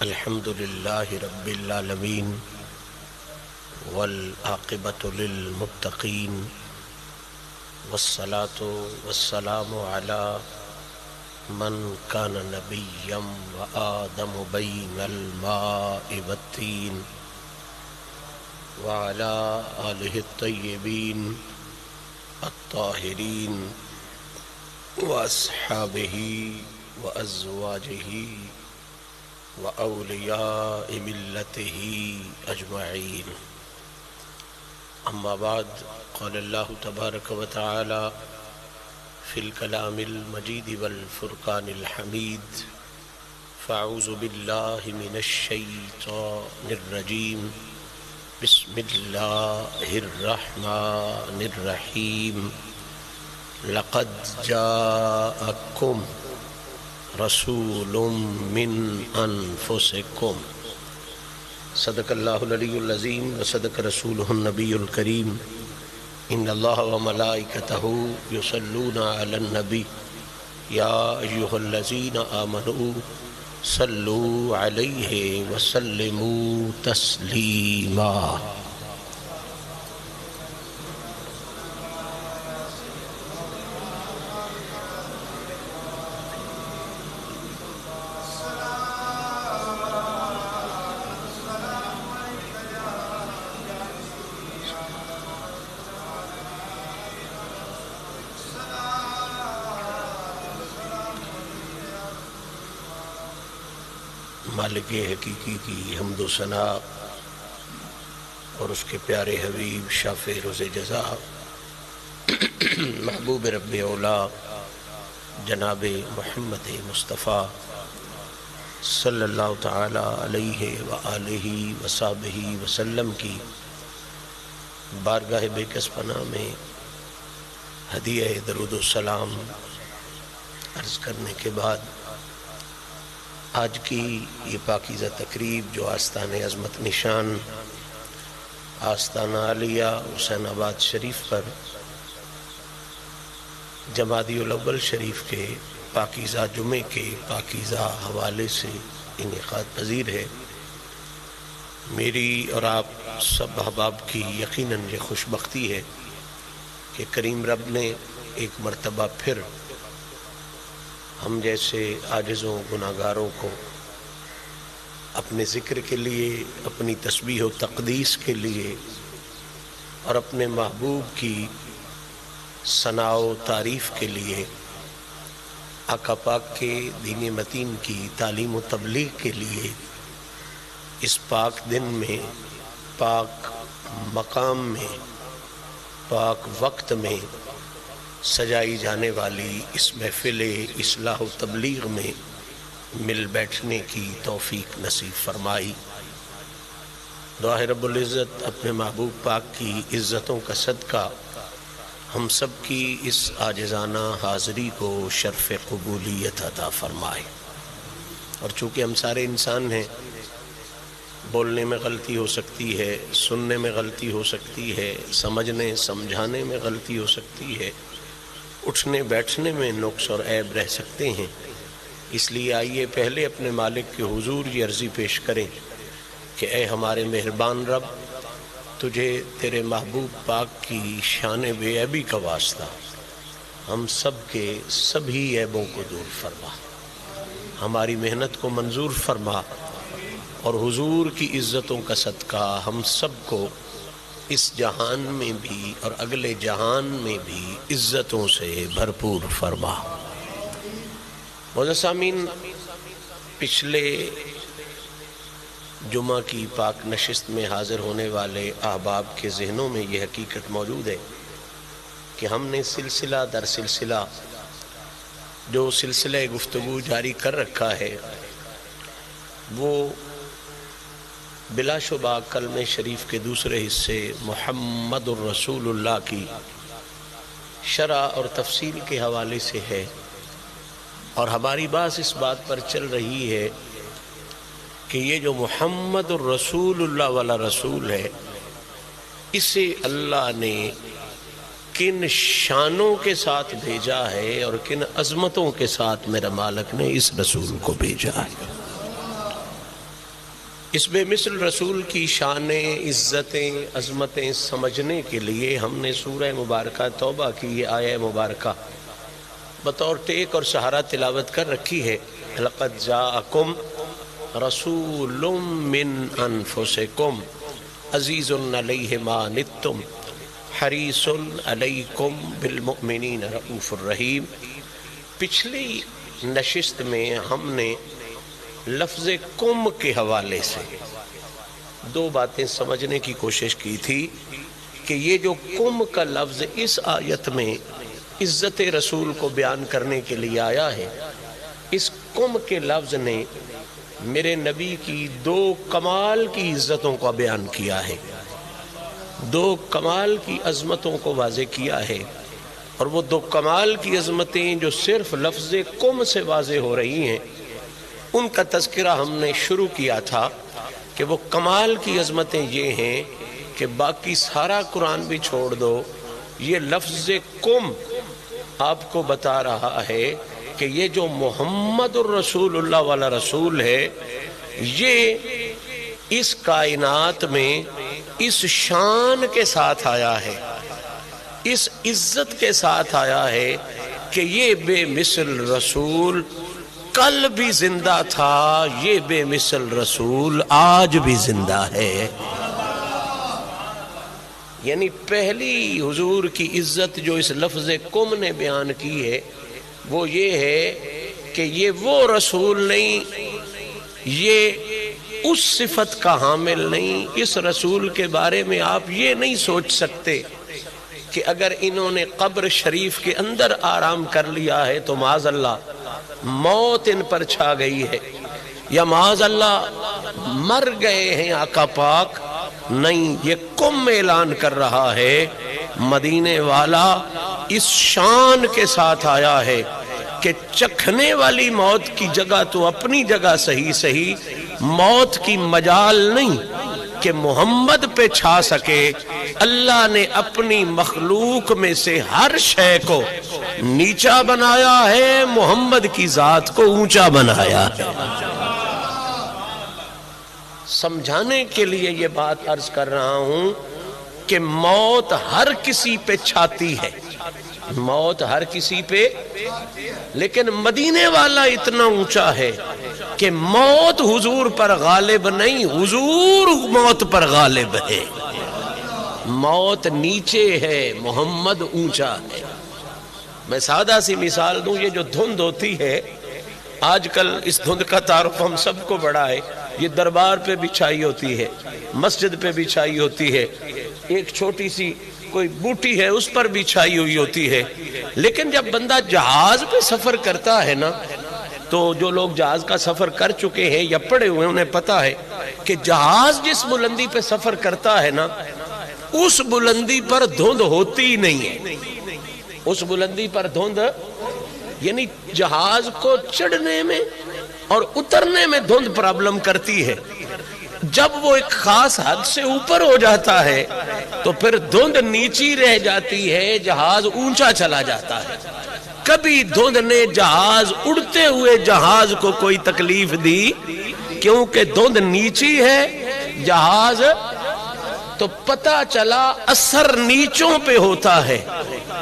الحمد للہ رب العالمین والعاقبۃ للمتقین والصلاة والسلام علی من کان نبیا وآدم بین الماء والطین وعلی آلہ الطیبین الطاہرین واصحابہ وازواجہ وأولیاء ملته أجمعين. أما بعد، قال الله تبارك وتعالى في الكلام المجيد والفرقان الحميد: فأعوذ بالله من الشيطان الرجيم، بسم الله الرحمن الرحيم. لقد جاءكم رسول من انفسکم. صدق اللہ العلی العظیم وصدق رسولہ النبی الکریم. ان اللہ وملائکتہ یصلون علی النبی یا ایہا الذین آمنوا صلوا علیہ وسلموا تسلیما. مالک حقیقی کی حمد و ثنا اور اس کے پیارے حبیب شافع روز جزا محبوب رب اولا جناب محمد مصطفیٰ صلی اللہ تعالی علیہ وآلہ وصحبہ وسلم کی بارگاہ بے کس پناہ میں ہدیہ درود و سلام عرض کرنے کے بعد، آج کی یہ پاکیزہ تقریب جو آستان عظمت نشان آستانہ عالیہ حسین آباد شریف پر جمادی الاول شریف کے پاکیزہ جمعے کے پاکیزہ حوالے سے انعقاد پذیر ہے، میری اور آپ سب احباب کی یقیناً یہ خوش بختی ہے کہ کریم رب نے ایک مرتبہ پھر ہم جیسے عاجزوں گناہگاروں کو اپنے ذکر کے لیے، اپنی تسبیح و تقدیس کے لیے اور اپنے محبوب کی ثنا و تعریف کے لیے، آقا پاک کے دین متین کی تعلیم و تبلیغ کے لیے اس پاک دن میں، پاک مقام میں، پاک وقت میں سجائی جانے والی اس محفل اصلاح و تبلیغ میں مل بیٹھنے کی توفیق نصیب فرمائی. دعا ہے رب العزت اپنے محبوب پاک کی عزتوں کا صدقہ ہم سب کی اس عاجزانہ حاضری کو شرف قبولیت عطا فرمائے. اور چونکہ ہم سارے انسان ہیں، بولنے میں غلطی ہو سکتی ہے، سننے میں غلطی ہو سکتی ہے، سمجھنے سمجھانے میں غلطی ہو سکتی ہے، اٹھنے بیٹھنے میں نقص اور عیب رہ سکتے ہیں. اس لیے آئیے پہلے اپنے مالک کے حضور یہ عرضی پیش کریں کہ اے ہمارے مہربان رب، تجھے تیرے محبوب پاک کی شان بے عیبی کا واسطہ ہم سب کے سبھی عیبوں کو دور فرما، ہماری محنت کو منظور فرما، اور حضور کی عزتوں کا صدقہ ہم سب کو اس جہان میں بھی اور اگلے جہان میں بھی عزتوں سے بھرپور فرما. معزز سامعین، پچھلے جمعہ کی پاک نشست میں حاضر ہونے والے احباب کے ذہنوں میں یہ حقیقت موجود ہے کہ ہم نے سلسلہ در سلسلہ جو سلسلہ گفتگو جاری کر رکھا ہے وہ بلا شبہ کلمہ شریف کے دوسرے حصے محمد الرسول اللہ کی شرح اور تفصیل کے حوالے سے ہے، اور ہماری بات اس بات پر چل رہی ہے کہ یہ جو محمد الرسول اللہ والا رسول ہے، اسے اللہ نے کن شانوں کے ساتھ بھیجا ہے اور کن عظمتوں کے ساتھ میرا مالک نے اس رسول کو بھیجا ہے۔ اس بے مثل رسول کی شانیں، عزتیں، عظمتیں سمجھنے کے لیے ہم نے سورہ مبارکہ توبہ کی یہ آیہ مبارکہ بطور ٹیک اور سہارا تلاوت کر رکھی ہے۔ لَقَدْ جَاءَكُمْ رَسُولٌ مِّنْ أَنفُسِكُمْ عَزِيزٌ عَلَيْهِ مَا عَنِتُّمْ حَرِيصٌ عَلَيْكُمْ بِالْمُؤْمِنِينَ رَءُوفٌ رَحِيمٌ۔ پچھلی نشست میں ہم نے لفظ کم کے حوالے سے دو باتیں سمجھنے کی کوشش کی تھی کہ یہ جو کم کا لفظ اس آیت میں عزت رسول کو بیان کرنے کے لیے آیا ہے، اس کم کے لفظ نے میرے نبی کی دو کمال کی عزتوں کا بیان کیا ہے، دو کمال کی عظمتوں کو واضح کیا ہے، اور وہ دو کمال کی عظمتیں جو صرف لفظ کم سے واضح ہو رہی ہیں ان کا تذکرہ ہم نے شروع کیا تھا کہ وہ کمال کی عظمتیں یہ ہیں کہ باقی سارا قرآن بھی چھوڑ دو، یہ لفظ کم آپ کو بتا رہا ہے کہ یہ جو محمد الرسول اللہ والا رسول ہے یہ اس کائنات میں اس شان کے ساتھ آیا ہے، اس عزت کے ساتھ آیا ہے کہ یہ بے مثل رسول کل بھی زندہ تھا، یہ بے مثل رسول آج بھی زندہ ہے۔ یعنی پہلی حضور کی عزت جو اس لفظ کم نے بیان کی ہے وہ یہ ہے کہ یہ وہ رسول نہیں، یہ اس صفت کا حامل نہیں، اس رسول کے بارے میں آپ یہ نہیں سوچ سکتے کہ اگر انہوں نے قبر شریف کے اندر آرام کر لیا ہے تو معاذ اللہ موت ان پر چھا گئی ہے، یا معاذ اللہ مر گئے ہیں آقا پاک۔ نہیں، یہ کم اعلان کر رہا ہے مدینے والا اس شان کے ساتھ آیا ہے کہ چکھنے والی موت کی جگہ تو اپنی جگہ صحیح موت کی مجال نہیں کہ محمد پہ چھا سکے۔ اللہ نے اپنی مخلوق میں سے ہر شے کو نیچا بنایا ہے، محمد کی ذات کو اونچا بنایا ہے۔ سمجھانے کے لیے یہ بات عرض کر رہا ہوں کہ موت ہر کسی پہ چھاتی ہے، موت ہر کسی پہ، لیکن مدینے والا اتنا اونچا ہے کہ موت حضور پر غالب نہیں، حضور موت پر غالب ہے۔ موت نیچے ہے، محمد اونچا ہے۔ میں سادہ سی مثال دوں، یہ جو دھند ہوتی ہے آج کل اس دھند کا تعارف ہم سب کو بڑا ہے، یہ دربار پہ بچھائی ہوتی ہے، مسجد پہ بچھائی ہوتی ہے، ایک چھوٹی سی کوئی بوٹی ہے اس پر بچھائی ہوئی ہوتی ہے، لیکن جب بندہ جہاز پہ سفر کرتا ہے نا تو جو لوگ جہاز کا سفر کر چکے ہیں یا پڑے ہوئے انہیں پتا ہے کہ جہاز جس بلندی پہ سفر کرتا ہے نا اس بلندی پر دھند ہوتی نہیں ہے، اس بلندی پر دھند، یعنی جہاز کو چڑھنے میں اور اترنے میں دھند پرابلم کرتی ہے، جب وہ ایک خاص حد سے اوپر ہو جاتا ہے تو پھر دھند نیچی رہ جاتی ہے، جہاز اونچا چلا جاتا ہے۔ کبھی دھند نے جہاز اڑتے ہوئے جہاز کو کوئی تکلیف دی، کیونکہ دھند نیچی ہے جہاز، تو پتہ چلا اثر نیچوں پہ ہوتا ہے،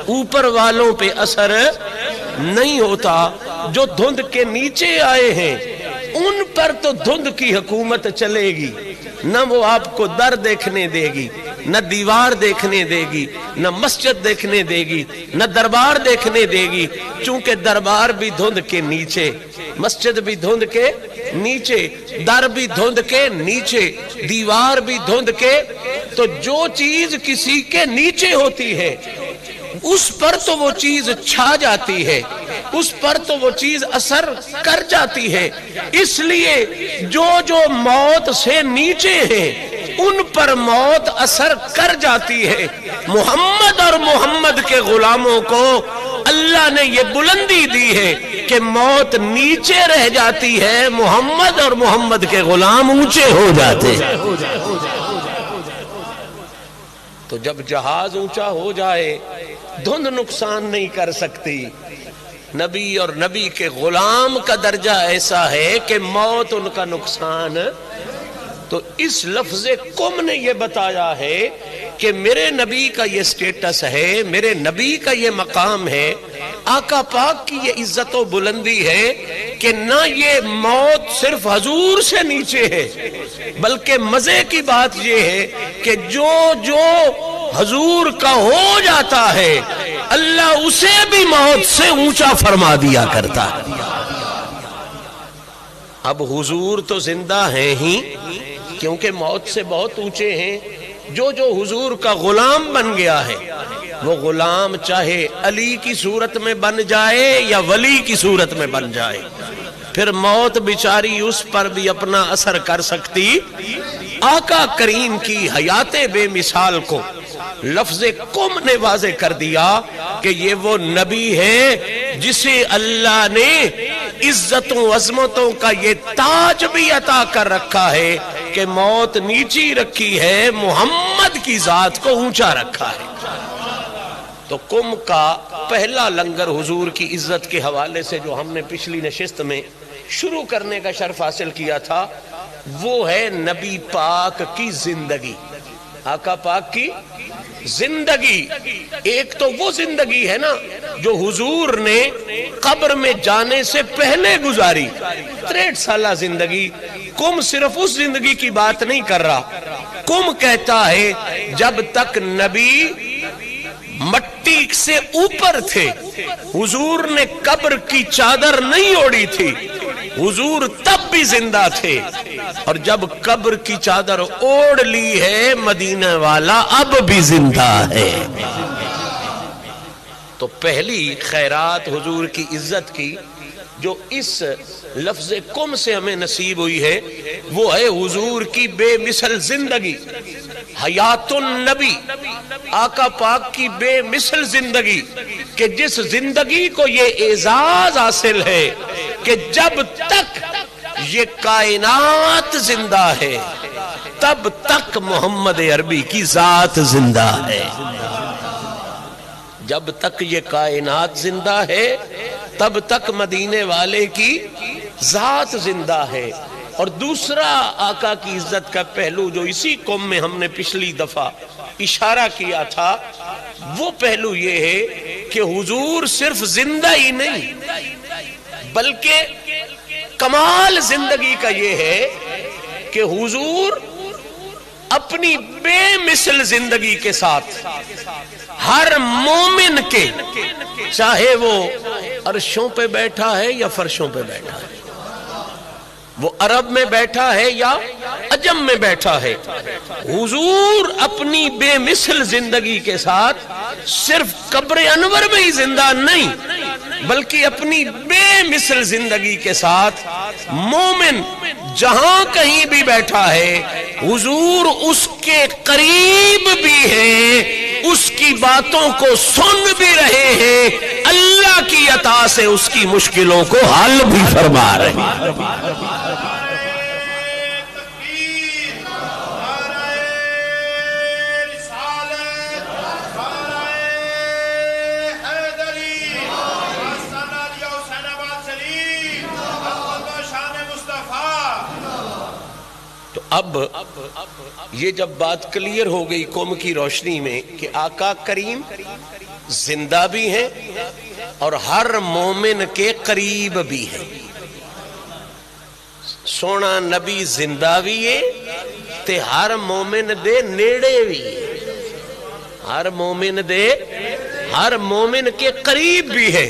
اوپر والوں پہ اثر نہیں ہوتا۔ جو دھند کے نیچے آئے ہیں ان پر تو دھند کی حکومت چلے گی، نہ وہ آپ کو در دیکھنے دے گی، نہ دیوار دیکھنے دے گی، نہ مسجد دیکھنے دے گی، نہ دربار دیکھنے دے گی، چونکہ دربار بھی دھند کے نیچے، مسجد بھی دھند کے نیچے، در بھی دھند کے نیچے، دیوار بھی دھند کے، تو جو چیز کسی کے نیچے ہوتی ہے اس پر تو وہ چیز چھا جاتی ہے، اس پر تو وہ چیز اثر کر جاتی ہے۔ اس لیے جو جو موت سے نیچے ہیں ان پر موت اثر کر جاتی ہے۔ محمد اور محمد کے غلاموں کو اللہ نے یہ بلندی دی ہے کہ موت نیچے رہ جاتی ہے، محمد اور محمد کے غلام اونچے ہو جاتے ہیں۔ تو جب جہاز اونچا ہو جائے دھند نقصان نہیں کر سکتی۔ نبی اور نبی کے غلام کا درجہ ایسا ہے کہ موت ان کا نقصان تو اس لفظ کم نے یہ بتایا ہے کہ میرے نبی کا یہ سٹیٹس ہے، میرے نبی کا یہ مقام ہے، آقا پاک کی یہ عزت و بلندی ہے کہ نہ یہ موت صرف حضور سے نیچے ہے، بلکہ مزے کی بات یہ ہے کہ جو حضور کا ہو جاتا ہے اللہ اسے بھی موت سے اونچا فرما دیا کرتا ہے۔ اب حضور تو زندہ ہیں ہی کیونکہ موت سے بہت اونچے ہیں، جو حضور کا غلام بن گیا ہے وہ غلام چاہے علی کی صورت میں بن جائے یا ولی کی صورت میں بن جائے، پھر موت بیچاری اس پر بھی اپنا اثر کر سکتی۔ آقا کریم کی حیات بے مثال کو لفظ کم نے واضح کر دیا کہ یہ وہ نبی ہے جسے اللہ نے عزتوں عظمتوں کا یہ تاج بھی عطا کر رکھا ہے کہ موت نیچی رکھی ہے، محمد کی ذات کو اونچا رکھا ہے۔ تو کم کا پہلا لنگر حضور کی عزت کے حوالے سے جو ہم نے پچھلی نشست میں شروع کرنے کا شرف حاصل کیا تھا وہ ہے نبی پاک کی زندگی، آقا پاک کی زندگی۔ ایک تو وہ زندگی ہے نا جو حضور نے قبر میں جانے سے پہلے گزاری، 63 سالہ زندگی۔ کم صرف اس زندگی کی بات نہیں کر رہا، کم کہتا ہے جب تک نبی مٹی سے اوپر تھے، حضور نے قبر کی چادر نہیں اوڑی تھی، حضور تب بھی زندہ تھے، اور جب قبر کی چادر اوڑ لی ہے مدینہ والا اب بھی زندہ ہے۔ تو پہلی خیرات حضور کی عزت کی جو اس لفظ کم سے ہمیں نصیب ہوئی ہے وہ ہے حضور کی بے مثل زندگی، حیات النبی، آقا پاک کی بے مثل زندگی، کہ جس زندگی کو یہ اعزاز حاصل ہے کہ جب تک یہ کائنات زندہ ہے تب تک محمد عربی کی ذات زندہ ہے۔ جب تک یہ کائنات زندہ ہے تب تک مدینے والے کی ذات زندہ ہے۔ اور دوسرا آقا کی عزت کا پہلو جو اسی قوم میں ہم نے پچھلی دفعہ اشارہ کیا تھا وہ پہلو یہ ہے کہ حضور صرف زندہ ہی نہیں بلکہ کمال زندگی کا یہ ہے کہ حضور اپنی بے مثل زندگی کے ساتھ ہر مومن کے، چاہے وہ عرشوں پہ بیٹھا ہے یا فرشوں پہ بیٹھا ہے، وہ عرب میں بیٹھا ہے یا عجم میں بیٹھا ہے، حضور اپنی بے مثل زندگی کے ساتھ صرف قبر انور میں ہی زندہ نہیں بلکہ اپنی بے مثل زندگی کے ساتھ مومن جہاں کہیں بھی بیٹھا ہے حضور اس کے قریب بھی ہے، اس کی باتوں کو سن بھی رہے ہیں، اللہ کی عطا سے اس کی مشکلوں کو حل بھی فرما رہے ہیں۔ اب یہ جب بات کلیئر ہو گئی قوم کی روشنی میں کہ آقا کریم زندہ بھی ہیں اور ہر مومن کے قریب بھی ہیں، سونا نبی زندہ بھی ہے تے ہر مومن دے نیڑے بھی ہے، ہر مومن دے ہر مومن کے قریب بھی ہے۔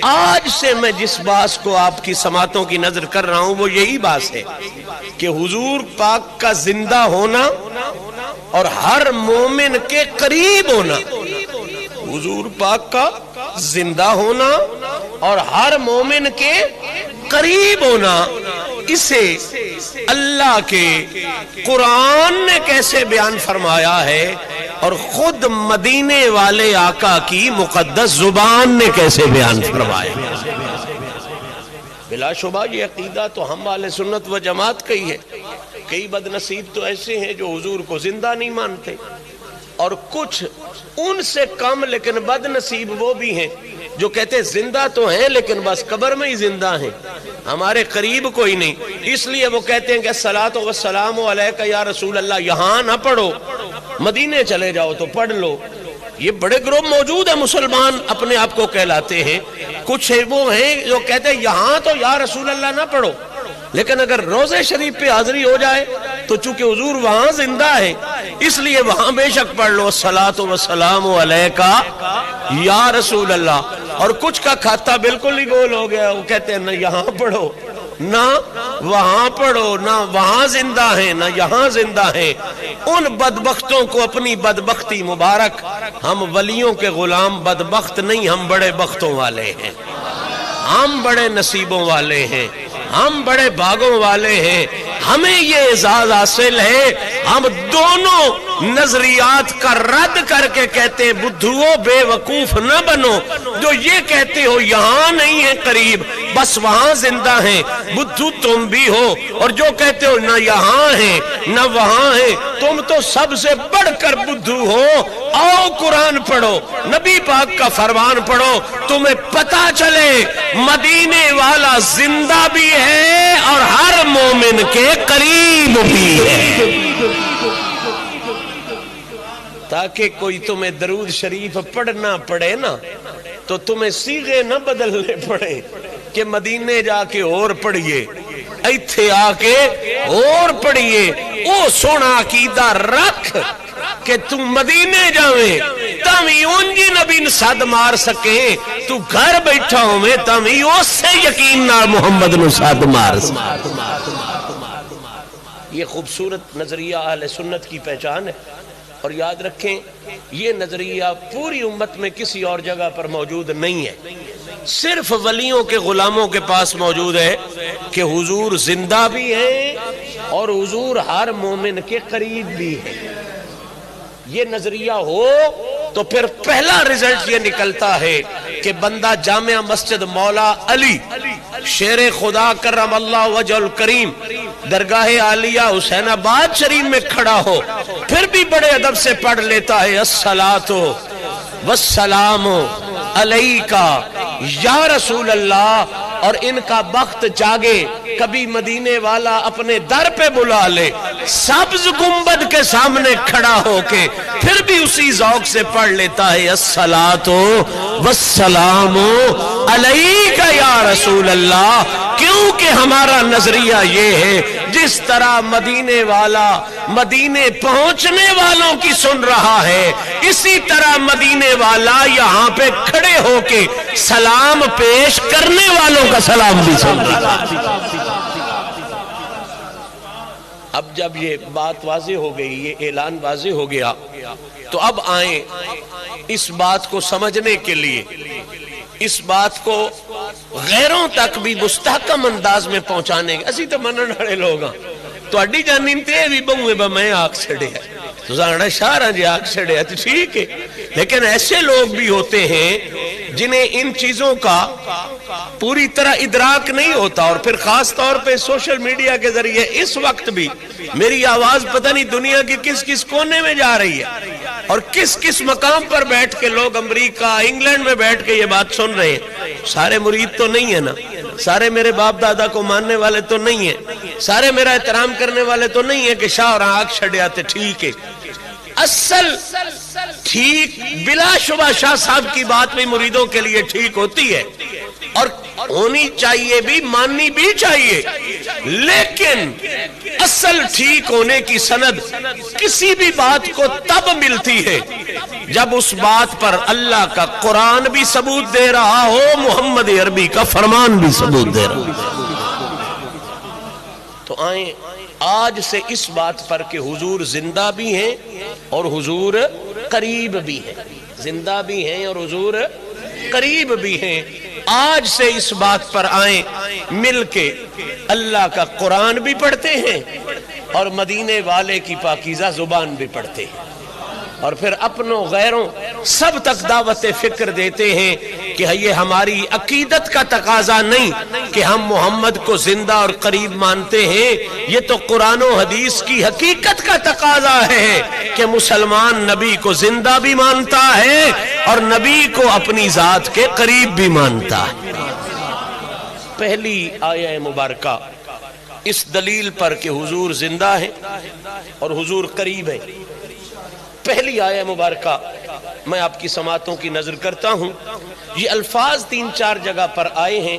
آج سے میں جس بات کو آپ کی سماعتوں کی نظر کر رہا ہوں وہ یہی بات ہے کہ حضور پاک کا زندہ ہونا اور ہر مومن کے قریب ہونا، حضور پاک کا زندہ ہونا اور ہر مومن کے قریب ہونا، اسے اللہ کے قرآن نے کیسے بیان فرمایا ہے اور خود مدینے والے آقا کی مقدس زبان نے کیسے بیان فرمایا۔ بلا شبہ یہ عقیدہ تو ہم اہل سنت و جماعت کا ہی ہے۔ کئی بد نصیب تو ایسے ہیں جو حضور کو زندہ نہیں مانتے، اور کچھ ان سے کم لیکن بد نصیب وہ بھی ہیں جو کہتے زندہ تو ہیں لیکن بس قبر میں ہی زندہ ہیں، ہمارے قریب کوئی نہیں. اس لیے وہ کہتے ہیں کہ الصلاۃ والسلام علیک یا رسول اللہ یہاں نہ پڑھو، مدینے چلے جاؤ تو پڑھ لو. یہ بڑے گروہ موجود ہیں مسلمان اپنے آپ کو کہلاتے ہیں. کچھ وہ ہیں جو کہتے ہیں یہاں تو یا رسول اللہ نہ پڑھو، لیکن اگر روضہ شریف پہ حاضری ہو جائے تو چونکہ حضور وہاں زندہ ہے اس لیے وہاں بے شک پڑھ لو الصلاۃ والسلام علیک یا رسول اللہ. اور کچھ کا کھاتا بالکل ہی گول ہو گیا، وہ کہتے ہیں نہ یہاں پڑھو نہ وہاں پڑھو، نہ وہاں زندہ ہیں نہ یہاں زندہ ہیں. ان بدبختوں کو اپنی بدبختی مبارک. ہم ولیوں کے غلام بدبخت نہیں، ہم بڑے بختوں والے ہیں، ہم بڑے نصیبوں والے ہیں، ہم بڑے بھاگوں والے ہیں. ہمیں یہ اعزاز حاصل ہے. ہم دونوں نظریات کا رد کر کے کہتے ہیں بدھوؤ بے وقوف نہ بنو. جو یہ کہتے ہو یہاں نہیں ہے قریب بس وہاں زندہ ہیں، بدھو تم بھی ہو. اور جو کہتے ہو نہ یہاں ہیں نہ وہاں ہیں، تم تو سب سے بڑھ کر بدھو ہو. آؤ قرآن پڑھو، نبی پاک کا فرمان پڑھو، تمہیں پتا چلے مدینے والا زندہ بھی ہے اور ہر مومن کے قریب بھی ہے. تاکہ کوئی تمہیں درود شریف پڑھنا پڑے نا تو تمہیں صیغے نہ بدلنے پڑے کہ مدینے جا کے اور پڑھیے، ایتھے آ کے اور پڑھیے. او سونا عقیدہ رکھ کہ تم مدینے جاویں تاوی اونجی نبی صد مار سکیں، تو گھر بیٹھا ہوئے تاوی اس سے یقین نہ محمد نو صد مار سکیں. یہ خوبصورت نظریہ اہل سنت کی پہچان ہے. اور یاد رکھیں یہ نظریہ پوری امت میں کسی اور جگہ پر موجود نہیں ہے، صرف ولیوں کے غلاموں کے پاس موجود ہے کہ حضور زندہ بھی ہیں اور حضور ہر مومن کے قریب بھی ہے. یہ نظریہ ہو تو پھر پہلا رزلٹ یہ نکلتا ہے کہ بندہ جامع مسجد مولا علی شیر خدا کرم اللہ وجہ الکریم درگاہ عالیہ حسین آباد شریف میں کھڑا ہو پھر بھی بڑے ادب سے پڑھ لیتا ہے الصلاۃ والسلام علیکا یا رسول اللہ. اور ان کا بخت جاگے کبھی مدینے والا اپنے در پہ بلا لے سبز گنبد کے سامنے کھڑا ہو کے پھر بھی اسی ذوق سے پڑھ لیتا ہے الصلاۃ والسلام علیکا یا رسول اللہ. کیونکہ ہمارا نظریہ یہ ہے جس طرح مدینے والا مدینے پہنچنے والوں کی سن رہا ہے اسی طرح مدینے والا یہاں پہ کھڑے ہو کے سلام پیش کرنے والوں کا سلام بھی سن رہا ہے. اب جب یہ بات واضح ہو گئی، یہ اعلان واضح ہو گیا، تو اب آئیں اس بات کو سمجھنے کے لیے، اس بات کو غیروں تک بھی مستحکم انداز میں پہنچانے کے. اسی تو منن والے لوگ ہاں، تہاڈی جانن تے بھی بہویں با میں آکھ چھڑیا، تساں شہراں جی آکھ چھڑیا تو ٹھیک ہے، لیکن ایسے لوگ بھی ہوتے ہیں جنہیں ان چیزوں کا پوری طرح ادراک نہیں ہوتا. اور پھر خاص طور پہ سوشل میڈیا کے ذریعے اس وقت بھی میری آواز پتہ نہیں دنیا کی کس کس کونے میں جا رہی ہے اور کس کس مقام پر بیٹھ کے لوگ امریکہ انگلینڈ میں بیٹھ کے یہ بات سن رہے ہیں. سارے مرید تو نہیں ہے نا، سارے میرے باپ دادا کو ماننے والے تو نہیں ہیں، سارے میرا احترام کرنے والے تو نہیں ہیں کہ شاہ اور آنکھ چھڑیا تے ٹھیک ہے. اصل ٹھیک بلا شبہ شاہ صاحب کی بات بھی مریدوں کے لیے ٹھیک ہوتی ہے اور ہونی چاہیے بھی، ماننی بھی چاہیے، لیکن اصل ٹھیک ہونے کی سند کسی بھی بات کو تب ملتی ہے جب اس بات پر اللہ کا قرآن بھی ثبوت دے رہا ہو، محمد عربی کا فرمان بھی ثبوت دے رہا ہو. تو آئیں آج سے اس بات پر کہ حضور زندہ بھی ہیں اور حضور قریب بھی ہیں، زندہ بھی ہیں اور حضور قریب بھی ہیں. آج سے اس بات پر آئیں مل کے اللہ کا قرآن بھی پڑھتے ہیں اور مدینے والے کی پاکیزہ زبان بھی پڑھتے ہیں اور پھر اپنوں غیروں سب تک دعوت فکر دیتے ہیں کہ یہ ہماری عقیدت کا تقاضا نہیں کہ ہم محمد کو زندہ اور قریب مانتے ہیں، یہ تو قرآن و حدیث کی حقیقت کا تقاضا ہے کہ مسلمان نبی کو زندہ بھی مانتا ہے اور نبی کو اپنی ذات کے قریب بھی مانتا ہے. پہلی آیہ مبارکہ اس دلیل پر کہ حضور زندہ ہیں اور حضور قریب ہیں، پہلی آیہ مبارکہ میں آپ کی سماعتوں کی نظر کرتا ہوں۔ یہ الفاظ 3-4 جگہ پر آئے ہیں،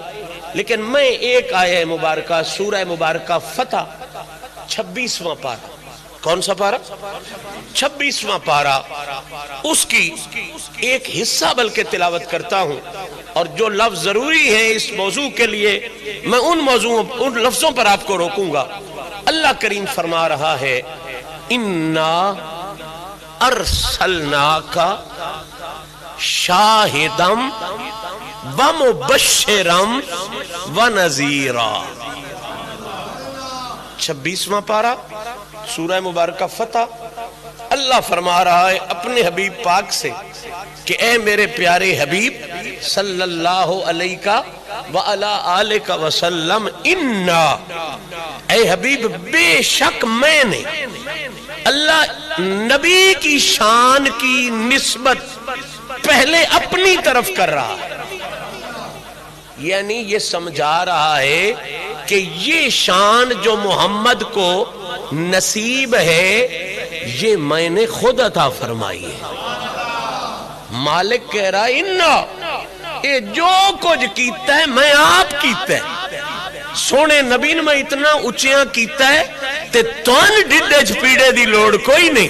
لیکن میں ایک آیہ مبارکہ سورہ مبارکہ فتح 26واں پارہ، کون سا پارہ؟ 26واں پارہ، اس کی ایک حصہ بلکہ تلاوت کرتا ہوں، اور جو لفظ ضروری ہے اس موضوع کے لیے میں ان لفظوں پر آپ کو روکوں گا۔ اللہ کریم فرما رہا ہے اِنَّا ارسلناک شاہدم ومبشرم ونذیرا۔ 26واں پارہ سورہ مبارکہ فتح، اللہ فرما رہا ہے اپنے حبیب پاک سے کہ اے میرے پیارے حبیب صلی اللہ علیہ وعلی آلہ وسلم، اِنَّا، اے حبیب بے شک میں نے، اللہ نبی کی شان کی نسبت پہلے اپنی طرف کر رہا ہے، یعنی یہ سمجھا رہا ہے کہ یہ شان جو محمد کو نصیب ہے یہ میں نے خود عطا فرمائی ہے۔ مالک کہہ رہا ہے اِنَّا، یہ جو کچھ کیتا ہے میں آپ کیتا ہے، سونے نبی نے میں اتنا اچیاں کیتا ہے تے تون ڈڈے جھپیڑے دی لوڑ کوئی نہیں،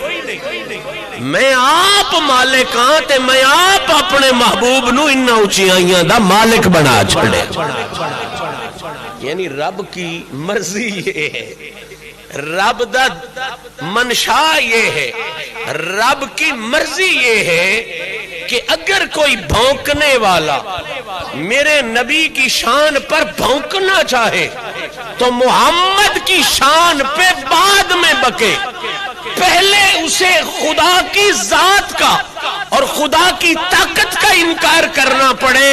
میں آپ مالک ہاں تے میں آپ اپنے محبوب نو انہا اچیاں دا مالک بنا چھڑے۔ یعنی رب کی مرضی یہ ہے، رب دا منشا یہ ہے، رب کی مرضی یہ ہے کہ اگر کوئی بھونکنے والا میرے نبی کی شان پر بھونکنا چاہے تو محمد کی شان پہ بعد میں بکے، پہلے اسے خدا کی ذات کا اور خدا کی طاقت کا انکار کرنا پڑے۔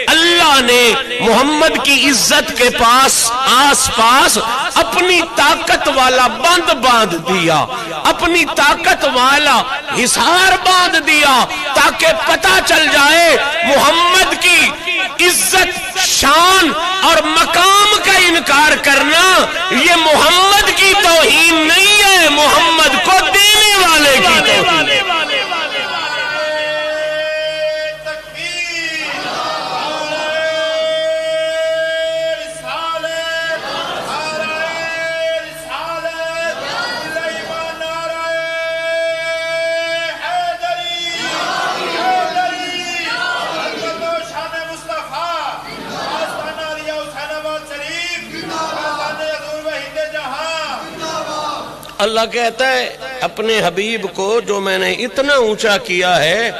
اللہ نے محمد کی عزت کے پاس آس پاس اپنی طاقت والا بند باندھ دیا، اپنی طاقت والا حصار باندھ دیا تاکہ پتہ چل جائے محمد کی عزت، شان اور مقام کا انکار کرنا یہ محمد کی توہین نہیں ہے، محمد کو دینے والے کی توہین ہے۔ اللہ کہتا ہے اپنے حبیب کو جو میں نے اتنا اونچا کیا ہے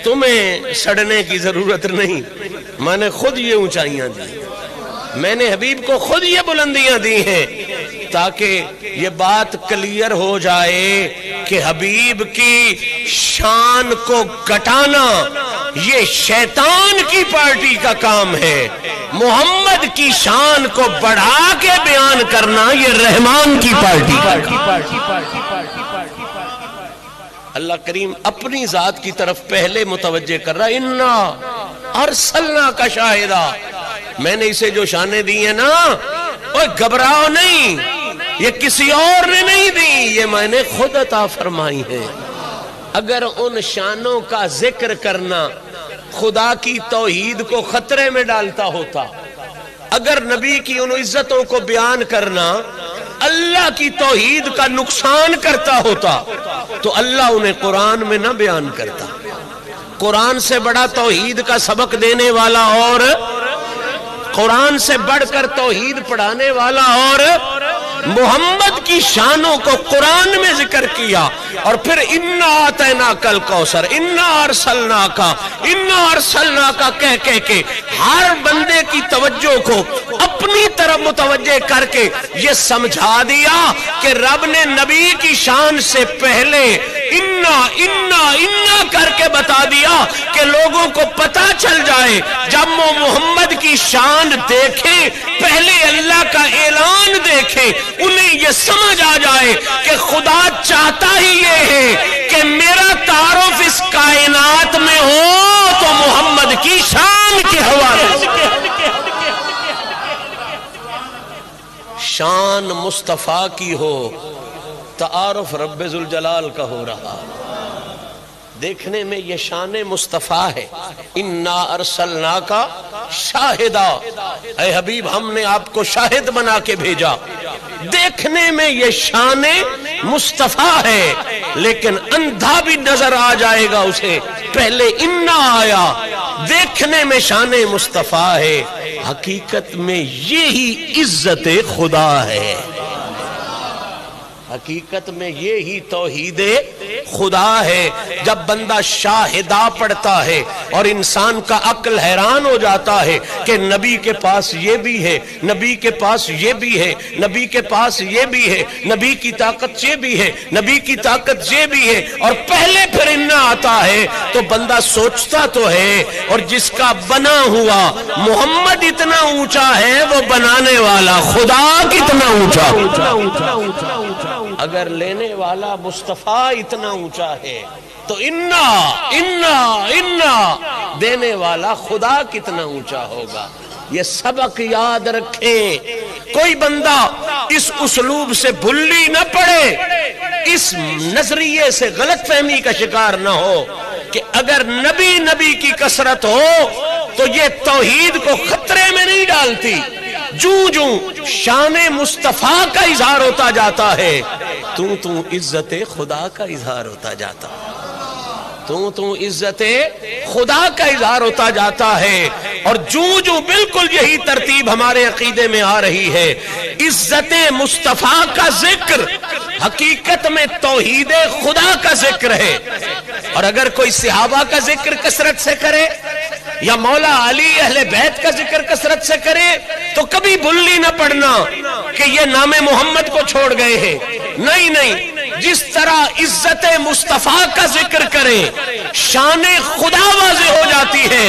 تمہیں سڑنے کی ضرورت نہیں، میں نے خود یہ اونچائیاں دی، میں نے حبیب کو خود یہ بلندیاں دی ہیں تاکہ یہ بات کلیئر ہو جائے کہ حبیب کی شان کو گھٹانا یہ شیطان کی پارٹی کا کام ہے، محمد کی شان کو بڑھا کے بیان کرنا یہ رحمان کی پارٹی کا اللہ کریم اپنی ذات کی طرف پہلے متوجہ کر رہا، اِنَّا ارسلناک شاہدا، میں نے اسے جو شانیں دی ہیں نا، اوہ گھبراؤ نہیں، یہ کسی اور نے نہیں دی، یہ میں نے خود عطا فرمائی ہیں۔ اگر ان شانوں کا ذکر کرنا خدا کی توحید کو خطرے میں ڈالتا ہوتا، اگر نبی کی ان عزتوں کو بیان کرنا اللہ کی توحید کا نقصان کرتا ہوتا تو اللہ انہیں قرآن میں نہ بیان کرتا۔ قرآن سے بڑا توحید کا سبق دینے والا اور قرآن سے بڑھ کر توحید پڑھانے والا اور محمد کی شانوں کو قرآن میں ذکر کیا، اور پھر اِنَّا آتَيْنَاكَ الْكَوْثَرَ اِنَّا أَرْسَلْنَاكَ کہہ کے ہر بندے کی توجہ کو اپنی طرف متوجہ کر کے یہ سمجھا دیا کہ رب نے نبی کی شان سے پہلے اِنَّا کر کے بتا دیا کہ لوگوں کو پتہ چل جائے جب وہ محمد کی شان دیکھیں، پہلے اللہ کا اعلان دیکھیں، انہیں یہ سمجھ آ جائے کہ خدا چاہتا ہی یہ ہے کہ میرا تعارف اس کائنات میں ہو تو محمد کی شان کے حوالے سے۔ شان مصطفیٰ کی ہو، تعارف رب ذوالجلال کا ہو رہا۔ دیکھنے میں یہ شان مصطفیٰ ہے، انا ارسلناک شاہدا، اے حبیب ہم نے آپ کو شاہد بنا کے بھیجا۔ دیکھنے میں یہ شان مصطفیٰ ہے، لیکن اندھا بھی نظر آ جائے گا اسے، پہلے انا آیا، دیکھنے میں شان مصطفیٰ ہے، حقیقت میں یہی عزت خدا ہے، حقیقت میں یہی توحید خدا ہے۔ جب بندہ شاہدہ پڑھتا ہے اور انسان کا عقل حیران ہو جاتا ہے کہ نبی کے پاس یہ بھی ہے، نبی کے پاس یہ بھی ہے، نبی کے پاس یہ بھی ہے، نبی کی طاقت یہ بھی ہے، نبی کی طاقت یہ بھی ہے، اور پہلے پھر انا آتا ہے، تو بندہ سوچتا تو ہے، اور جس کا بنا ہوا محمد اتنا اونچا ہے، وہ بنانے والا خدا کتنا اونچا۔ اگر لینے والا مصطفیٰ اتنا اونچا ہے تو انا دینے والا خدا کتنا اونچا ہوگا۔ یہ سبق یاد رکھیں، کوئی بندہ اس اسلوب سے بھلی نہ پڑے، اس نظریے سے غلط فہمی کا شکار نہ ہو کہ اگر نبی کی کثرت ہو تو یہ توحید کو خطرے میں نہیں ڈالتی۔ جوں شان مصطفیٰ کا اظہار ہوتا جاتا ہے، تو عزت خدا کا اظہار ہوتا جاتا ہے، تو عزت خدا کا اظہار ہوتا جاتا ہے۔ اور جو بالکل یہی ترتیب ہمارے عقیدے میں آ رہی ہے، عزت مصطفیٰ کا ذکر حقیقت میں توحید خدا کا ذکر ہے۔ اور اگر کوئی صحابہ کا ذکر کثرت سے کرے یا مولا علی اہل بیت کا ذکر کثرت سے کرے تو کبھی بھلی نہ پڑنا کہ یہ نام محمد کو چھوڑ گئے ہیں، نہیں، جس طرح عزت مصطفیٰ کا ذکر کریں شان خدا واضح ہو جاتی ہے،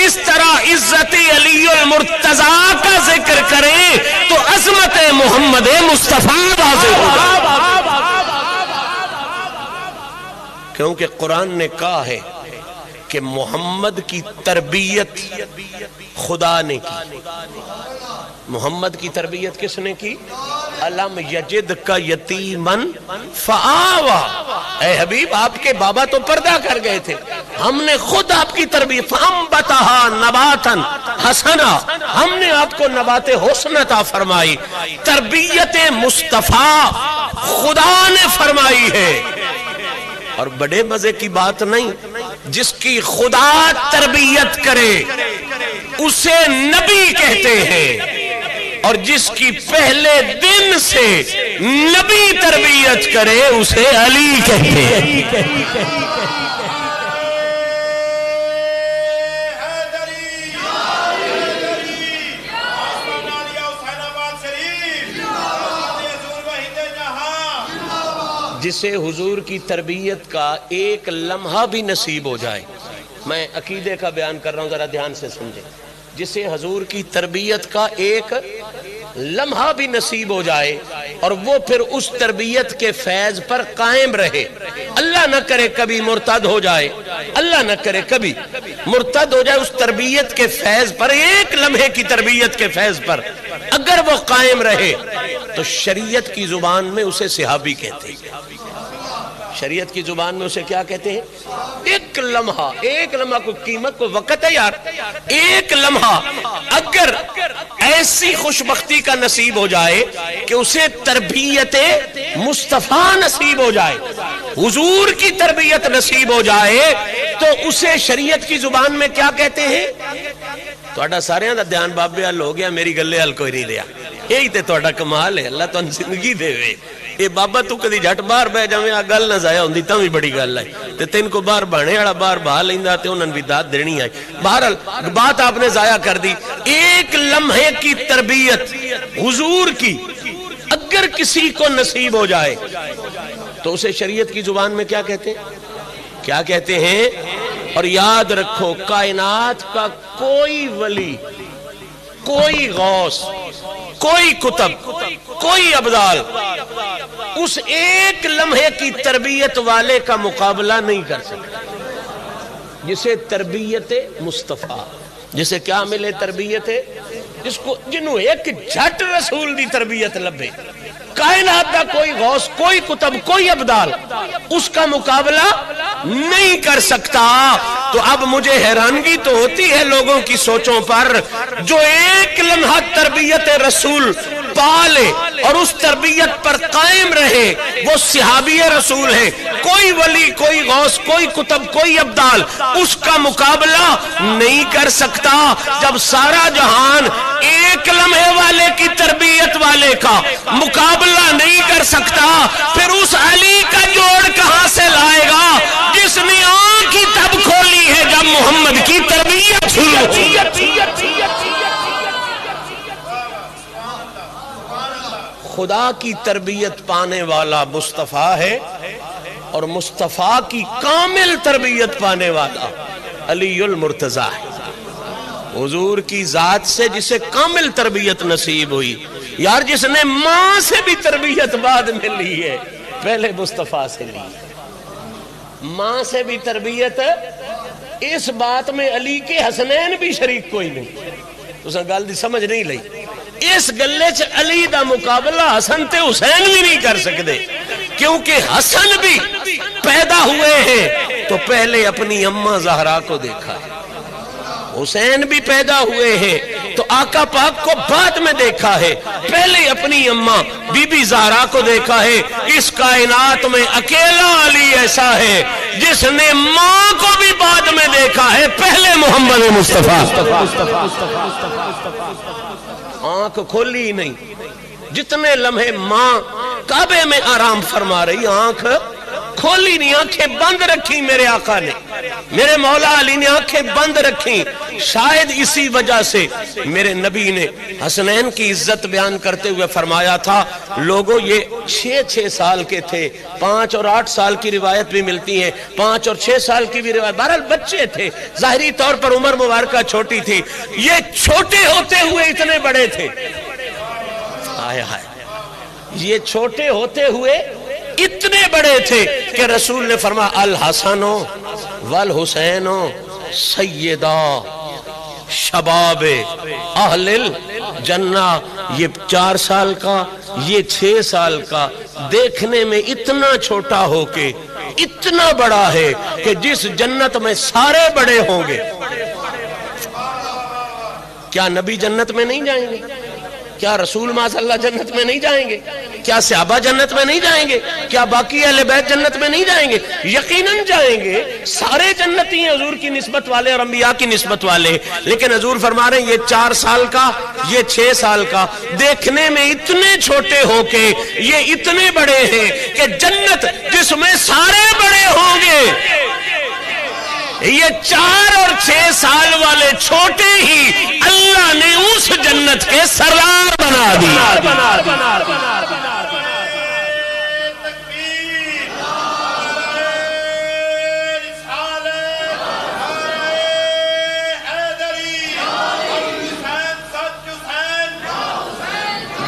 اس طرح عزت علی المرتضیٰ کا ذکر کریں تو عظمت محمد مصطفیٰ واضح ہو جاتی ہے۔ کیونکہ قرآن نے کہا ہے کہ محمد کی تربیت خدا نے کی۔ محمد کی تربیت کس نے کی؟ الم یجد کا یتیمن فآوا، اے حبیب آپ کے بابا تو پردہ کر گئے تھے، ہم نے خود آپ کی تربیت، فانبتھا نباتا حسنا، ہم نے آپ کو نبات حسن عطا فرمائی۔ تربیت مصطفیٰ خدا نے فرمائی ہے۔ اور بڑے مزے کی بات نہیں، جس کی خدا تربیت کرے اسے نبی کہتے ہیں، اور جس کی پہلے دن سے نبی تربیت کرے اسے علی کہتے ہیں۔ جسے حضور کی تربیت کا ایک لمحہ بھی نصیب ہو جائے، میں عقیدے کا بیان کر رہا ہوں، ذرا دھیان سے سمجھیں، جسے حضور کی تربیت کا ایک لمحہ بھی نصیب ہو جائے اور وہ پھر اس تربیت کے فیض پر قائم رہے، اللہ نہ کرے کبھی مرتد ہو جائے، اللہ نہ کرے کبھی مرتد ہو جائے، اس تربیت کے فیض پر، ایک لمحے کی تربیت کے فیض پر اگر وہ قائم رہے تو شریعت کی زبان میں اسے صحابی کہتے ہیں۔ شریعت کی زبان میں اسے کیا کہتے ہیں؟ ایک لمحہ کو قیمت کو وقت ہے یار، ایک لمحہ اگر ایسی خوشبختی کا نصیب ہو جائے کہ اسے تربیت مصطفیٰ نصیب ہو جائے، حضور کی تربیت نصیب ہو جائے، تو اسے شریعت کی زبان میں کیا کہتے ہیں؟ توڑا سارے دا دھیان بابے حل ہو گیا، میری گلے حل کوئی نہیں رہا، یہی تے توڑا کمال ہے، اللہ تو زندگی دے وے۔ اے بابا تو کدی جھٹ باہر بہ جاویں آ گل نہ ضائع ہوندی تاں وی بڑی گل ہے، تے تین کو باہر بہانے والا باہر بہا لیندا تے انہاں بھی داد دینی آئی۔ بہرحال بات آپ نے ضائع کر دی۔ ایک لمحے کی تربیت حضور کی اگر کسی کو نصیب ہو جائے تو اسے شریعت کی زبان میں کیا کہتے ہیں؟ کیا کہتے ہیں؟ اور یاد رکھو، کائنات کا کوئی ولی، کوئی غوث، کوئی کتب، کوئی ابدال اس ایک لمحے کی تربیت والے کا مقابلہ نہیں کر سکتا، جسے تربیت مصطفیٰ، جسے کیا ملے؟ تربیت جنہوں ایک جھٹ رسول دی تربیت لبے، کائنات دا کوئی غوث، کوئی کتب، کوئی ابدال اس کا مقابلہ نہیں کر سکتا۔ تو اب مجھے حیرانگی تو ہوتی ہے لوگوں کی سوچوں پر، جو ایک لمحہ تربیت رسول پالے اور اس تربیت پر قائم رہے، وہ صحابی رسول ہیں۔ کوئی ولی، کوئی غوث، کوئی کتب، کوئی ابدال اس کا مقابلہ نہیں کر سکتا۔ جب سارا جہان ایک لمحے والے کی تربیت والے کا مقابلہ نہیں کر سکتا، پھر اس علی کا جوڑ کہاں سے لائے گا جس نے آنکھ ہی تب کھولی ہے جب محمد کی تربیت شروع ہوئی۔ خدا کی تربیت پانے والا مصطفیٰ ہے، اور مصطفیٰ کی کامل تربیت پانے والا علی المرتضیٰ ہے۔ حضور کی ذات سے جسے کامل تربیت نصیب ہوئی، یار جس نے ماں سے بھی تربیت بعد میں لی ہے، پہلے مصطفیٰ سے لی ہے۔ ماں سے بھی تربیت، اس بات میں علی کے حسنین بھی شریک کوئی نہیں۔ تو گل دی سمجھ نہیں لئی، اس گلے چ علی دا مقابلہ حسن تے حسین بھی نہیں کر سکتے، کیونکہ حسن بھی پیدا ہوئے ہیں تو پہلے اپنی اماں زہرا کو دیکھا ہے، حسین بھی پیدا ہوئے ہیں تو آقا پاک کو بعد میں دیکھا ہے، پہلے اپنی اماں بی بی زہرا کو دیکھا ہے۔ اس کائنات میں اکیلا علی ایسا ہے جس نے ماں کو بھی بعد میں دیکھا ہے، پہلے محمد مصطفیٰ۔ آنکھ کھولی ہی نہیں، جتنے لمحے ماں کعبے میں آرام فرما رہی، آنکھ کھولی نہیں، آنکھیں بند رکھی میرے آقا نے، میرے مولا علی نے آنکھیں بند رکھی۔ شاید اسی وجہ سے میرے نبی نے حسنین کی عزت بیان کرتے ہوئے فرمایا تھا، لوگوں یہ 6 سال کے تھے، 5 اور 8 سال کی روایت بھی ملتی ہیں، 5 اور 6 سال کی بھی روایت، بہرحال بچے تھے، ظاہری طور پر عمر مبارکہ چھوٹی تھی، یہ چھوٹے ہوتے ہوئے اتنے بڑے تھے۔ ہائے ہائے، یہ چھوٹے ہوتے ہوئے اتنے بڑے تھے کہ رسول نے فرمایا الحسن والحسین سیدہ شباب اہل الجنہ۔ یہ 4 سال کا، یہ 6 سال کا، دیکھنے میں اتنا چھوٹا ہو کے اتنا بڑا ہے کہ جس جنت میں سارے بڑے ہوں گے۔ کیا نبی جنت میں نہیں جائیں گے؟ کیا رسول ماشاء اللہ جنت میں نہیں جائیں گے؟ کیا صحابہ جنت میں نہیں جائیں گے؟ کیا باقی اہل بیت جنت میں نہیں جائیں گے؟ یقیناً جائیں گے، سارے جنتی ہیں حضور کی نسبت والے اور انبیاء کی نسبت والے، لیکن حضور فرما رہے ہیں یہ 4 سال کا، یہ 6 سال کا، دیکھنے میں اتنے چھوٹے ہو کے یہ اتنے بڑے ہیں کہ جنت جس میں سارے بڑے ہوں گے، یہ 4 اور 6 سال والے چھوٹے ہی اللہ نے اس جنت کے سردار بنا دیا۔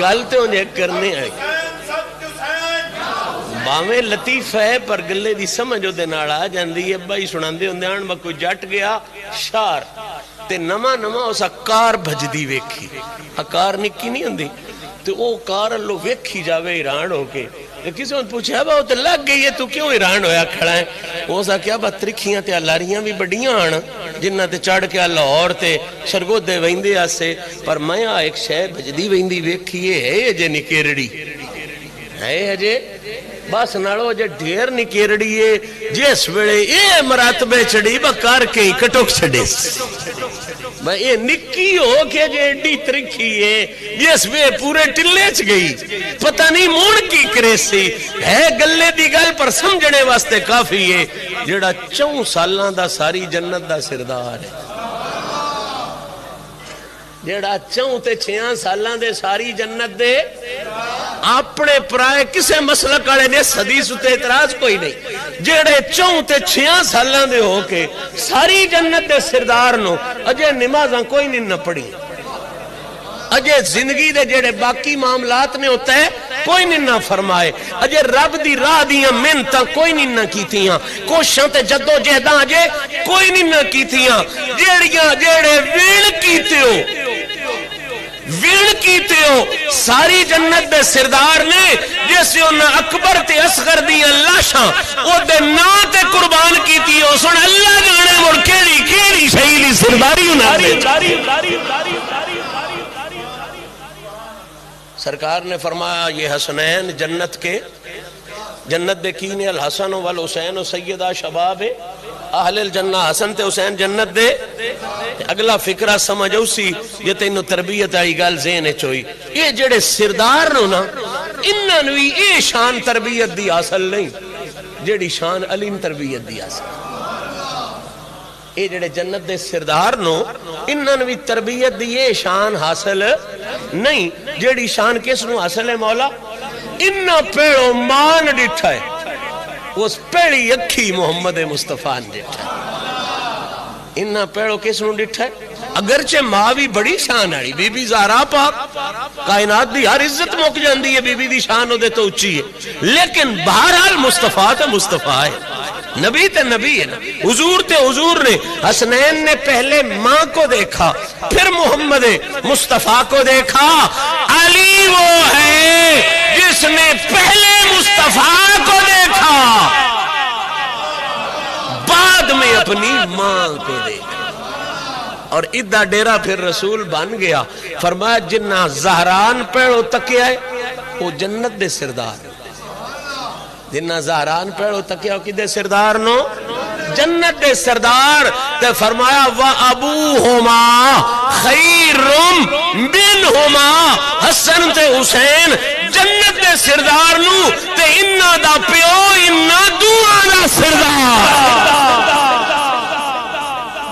گل تو انہیں کرنے آئی، باویں لطیف ہے پر گلے دی سمجھ دے نال آ جاندی ہے۔ بھائی سناندے ہوندے آن با کوئی جٹ گیا شار تے نما اس کار بھجدی ویکھی، کار نکی نہیں ہوندی تے او کار اللہ ویکھی جاوے حیران ہو کے، کسی نے پوچھا با وہ تے لگ گئی ہے تو کیوں حیران ہویا کھڑا ہے؟ وہ سا کیا با ترکھیاں تے لاریاں بھی بڑیاں آن جنہ تے چڑھ کے لاہور تے شرگودے ویندے آسے، پر میں ایک شے بھجدی ویندی ویکھی ہے اجے نکیرڑی ہے، اجے بس نالو جے ڈھیر نکیرڑی ہے، جس ویلے اے مراتبے چڑی با کر کے ہی کٹوک چھڑے، میں یہ نکی ہو کے جے ایڈی ترکھی ہے جس وے پورے ٹلے چ گئی، پتہ نہیں مون کی کریسی ہے۔ گلے دی گل پر سمجھنے واسطے کافی ہے، جڑا 4 سالاں دا ساری جنت دا سردار ہے، جڑا 4 تے 6 سالاں دے ساری جنت دے اپنے پرائے کسے مسلک والے نے حدیث تے اعتراض کوئی نہیں، جڑے 4 تے 6 سالاں دے ہو کے ساری جنت دے سردار نو اجے نمازاں کوئی نہیں نہ پڑھی، اجے زندگی دے جڑے باقی معاملات نے ہوتا ہے کوئی نہیں نہ فرمائے، اجے رب دی راہ دیاں محنتاں کوئی نہیں نہ کیتیاں، کوششاں تے جدو جہداں اجے کوئی نہیں نہ کیتیاں، جیڑے ویل کیتے ہو کیتے ہو ساری جنت دے سردار نے جیسے انہاں اکبر تے اصغر دی لاشاں او دے نام تے قربان کیتی ہو سن اللہ جانے مڑ کیڑی صحیح دی سرداری انہاں دے سرکار نے فرمایا یہ حسنین جنت دے کینے الحسن والحسین سیدہ شباب اہل الجنہ حسن تے حسین جنت دے اگلا فکرہ سمجھو سی یہ تینو تربیت آئی گال ذہن چوئی یہ جڑے سردار نو نا انہاں نوی اے شان تربیت دی حاصل نہیں جڑی شان علیم تربیت دی حاصل اے جڑے جنت دے سردار نو انہاں نوی تربیت دی اے شان حاصل نہیں جڑی شان کس نو حاصل ہے مولا انہاں پیڑو مان ڈٹھا ہے اس پیڑی اکھی محمد مصطفیٰ نے ڈٹھا ہے انہاں پیڑو کس نو ڈٹھا ہے اگرچہ ماں بھی بڑی شان ہے بی بی زہرا پاک کائنات دی ہر عزت موک جاندی ہے بی دی شان ہو دے تو اچھی ہے لیکن بہرحال مصطفیٰ تے مصطفیٰ ہے نبی تے نبی ہے نا حضور تے حضور نے حسنین نے پہلے ماں کو دیکھا پھر محمد مصطفیٰ کو دیکھا علی وہ ہے جس نے پہلے مصطفیٰ کو دیکھا بعد میں اپنی ماں کو دیکھا اور ادھا ڈیرہ پھر رسول بن گیا فرمایا جنہ زہران پیڑو تکیا ہے وہ جنت دے سردار جنہ زہران پیڑو تکیا ہو کدے سردار نو جنت دے سردار تے فرمایا وَأَبُوهُمَا خَيْرٌ مِّنْهُمَا حسن تے حسین جنت دے سردار نو تے انہاں دا پیو انہاں دوہاں دا سردار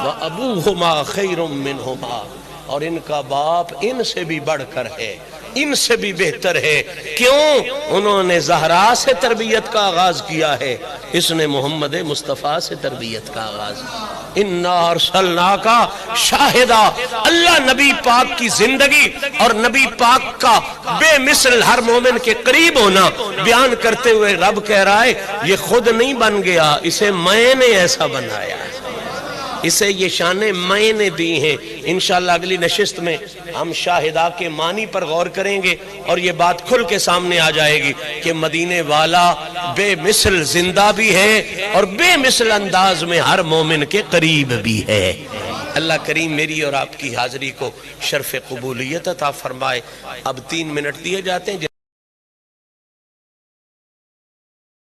وَأَبُوهُمَا خَيْرٌ مِّنْهُمَا اور ان کا باپ ان سے بھی بڑھ کر ہے ان سے بھی بہتر ہے کیوں انہوں نے زہرا سے تربیت کا آغاز کیا ہے اس نے محمد مصطفیٰ سے تربیت کا آغاز اِنَّا أَرْسَلْنَاكَ شَاہِدًا اللہ نبی پاک کی زندگی اور نبی پاک کا بے مثل ہر مومن کے قریب ہونا بیان کرتے ہوئے رب کہہ رہا ہے یہ خود نہیں بن گیا اسے میں نے ایسا بنایا ہے اسے یہ شانیں میں نے دی ہیں انشاءاللہ اگلی نشست میں ہم شاہدہ کے معنی پر غور کریں گے اور یہ بات کھل کے سامنے آ جائے گی کہ مدینے والا بے مثل زندہ بھی ہے اور بے مثل انداز میں ہر مومن کے قریب بھی ہے اللہ کریم میری اور آپ کی حاضری کو شرف قبولیت عطا فرمائے اب 3 منٹ دیے جاتے ہیں